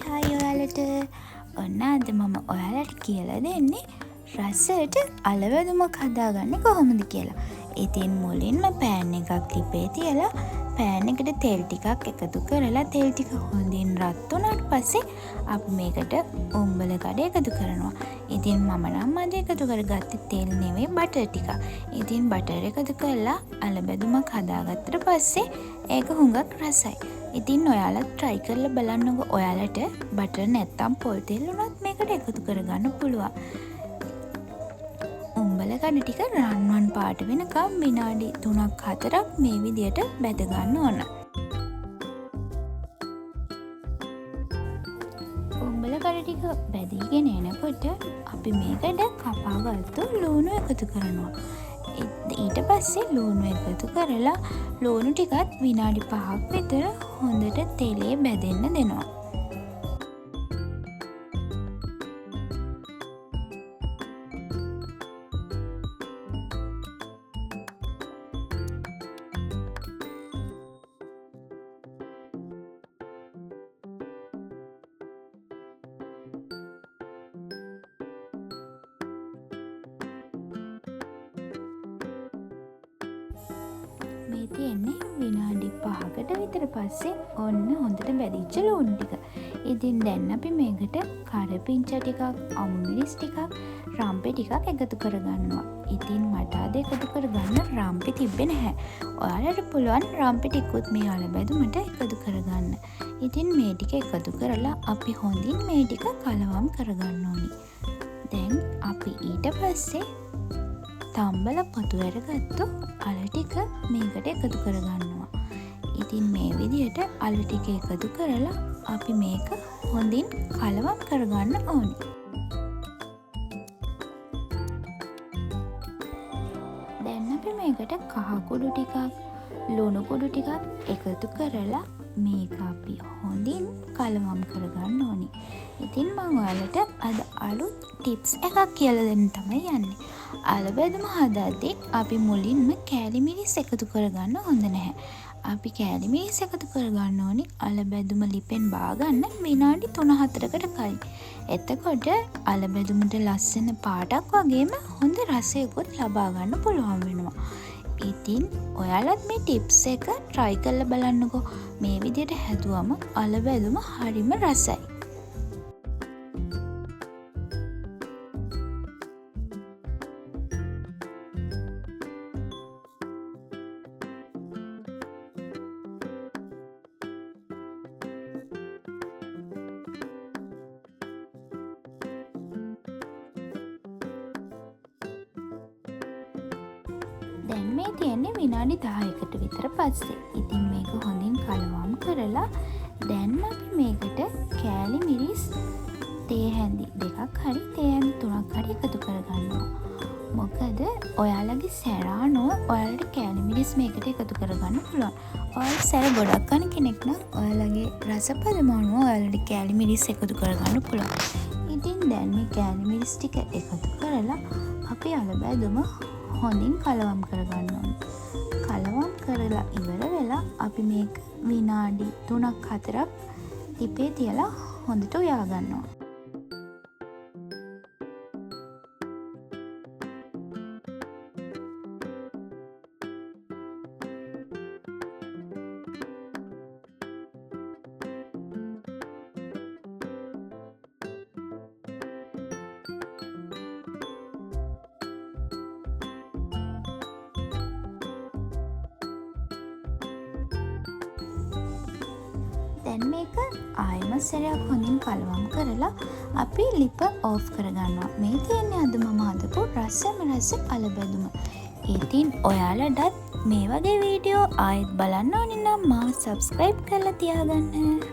Hi ඔයාලට. ඔන්න අද මම ඔයාලට කියලා දෙන්නේ රසයට අලවැදුමක් හදාගන්නේ කොහොමද කියලා. ඉතින් මුලින්ම පෑන් එකක් ලිපේ තියලා පෑන් එකට තෙල් ටිකක් එකතු කරලා තෙල් ටික හොඳින් රත් වුණාට පස්සේ අපි මේකට උම්බල කඩ එකතු කරනවා. ඉතින් මම නම් අද එකතු කරගත්තේ තෙල් නෙවෙයි බටර් ටිකක්. ඉතින් බටර් එකතු කරලා අලබැදුමක් හදාගත්තට පස්සේ ඒක හුඟක් රසයි. ඉතින් ඔයාලත් try කරලා බලන්නකෝ. ඔයාලට බටර් නැත්තම් පොල් තෙල් උනත් මේකට එකතු කරගන්න පුළුවන්. උම්බල කඩ ටික රන්වන් පාට වෙනකම් විනාඩි 3-4ක් මේ විදියට බැද ගන්න ඕන. උම්බල කඩ ටික බැදීගෙන එනකොට අපි මේකට කපාගත්තු ලූණු එකතු කරනවා. ඊට පස්සේ ලූණු එකතු කරලා ලූණු ටිකත් විනාඩි 5ක් විතර හොඳට තෙලේ බැදෙන්න දෙනවා. මේ තියෙන්නේ විනාඩි 5කට විතර පස්සේ ඔන්න හොඳට බැදිච්ච ලූණු ටික. ඉතින් දැන් අපි මේකට කරපිංචා ටිකක්, අමු මිරිස් ටිකක්, රම්පෙ ටිකක් එකතු කරගන්නවා. ඉතින් මට අද එකතු කරගන්න රම්පෙ තිබ්බේ නැහැ. ඔයාලට පුළුවන් රම්පෙ ටිකුත් මේ අලබැදුමට එකතු කරගන්න. ඉතින් මේ ටික එකතු කරලා අපි හොඳින් මේ ටික කලවම් කරගන්න ඕනි. දැන් අපි ඊට පස්සේ තම්බල පොතු අරගත්තු අල ටික මේකට එකතු කරගන්නවා. ඉතින් මේ විදිහට අල ටික එකතු කරලා අපි මේක හොඳින් කලවම් කරගන්න ඕනි. දැන් අපි මේකට කහ කුඩු ටිකක්, ලුණු කුඩු ටිකක් එකතු කරලා මේක අපි හොඳින් කලවම් කරගන්න ඕනි. ඉතින් මම ඔයාලට අද අලුත් ටිප්ස් එකක් කියලා දෙන්න තමයි යන්නේ. අලබැදුම හදද්දී අපි මුලින්ම කෑලි මිරිස් එකතු කරගන්න හොඳ නැහැ. අපි කෑලි මිරිස් එකතු කරගන්න ඕනි අලබැදුම ලිපෙන් බාගන්න විනාඩි 3-4කට කලින්. එතකොට අලබැදුමට ලස්සන පාටක් වගේම හොඳ රසයකුත් ලබා ගන්න පුළුවන් වෙනවා. ඉතින් ඔයාලත් මේ ටිප්ස් එක try කරලා බලන්නකෝ. මේ විදිහට හැදුවම අලබැදුම හරිම රසයි. දැන් මේ තියෙන්නේ විනාඩි 10කට විතර පස්සේ. ඉතින් මේක හොඳින් කලවම් කරලා දැන් අපි මේකට කෑලි මිරිස් තේ හැඳි 2ක් හරි තේ හැඳි 3ක් හරි එකතු කරගන්නවා. මොකද ඔයාලගේ සැර අනුව ඔයාලට කෑලි මිරිස් මේකට එකතු කරගන්න පුළුවන්. ඔයාලා සැර ගොඩක් කන කෙනෙක් නම් ඔයාලගේ රසපදම අනුව ඔයාලට කෑලි මිරිස් එකතු කරගන්න පුළුවන්. ඉතින් දැන් මේ කෑලි මිරිස් ටික එකතු කරලා අපි අලබැදුම හොඳින් කලවම් කරගන්න ඕනේ. කලවම් කරලා ඉවර වෙලා අපි මේක විනාඩි 3-4ක් ලිපේ තියලා හොඳට උයා ගන්නවා. දැන් මේක ආයෙම සැරයක් හොඳින් කලවම් කරලා අපි ලිප ඕෆ් කරගන්නවා. මේ තියෙන්නේ අද මම හදපු රසම රස අලබැදුම. ඉතින් ඔයාලටත් මේ වගේ වීඩියෝ ආයෙත් බලන්න ඕනේ නම් මාව subscribe කරලා තියාගන්න.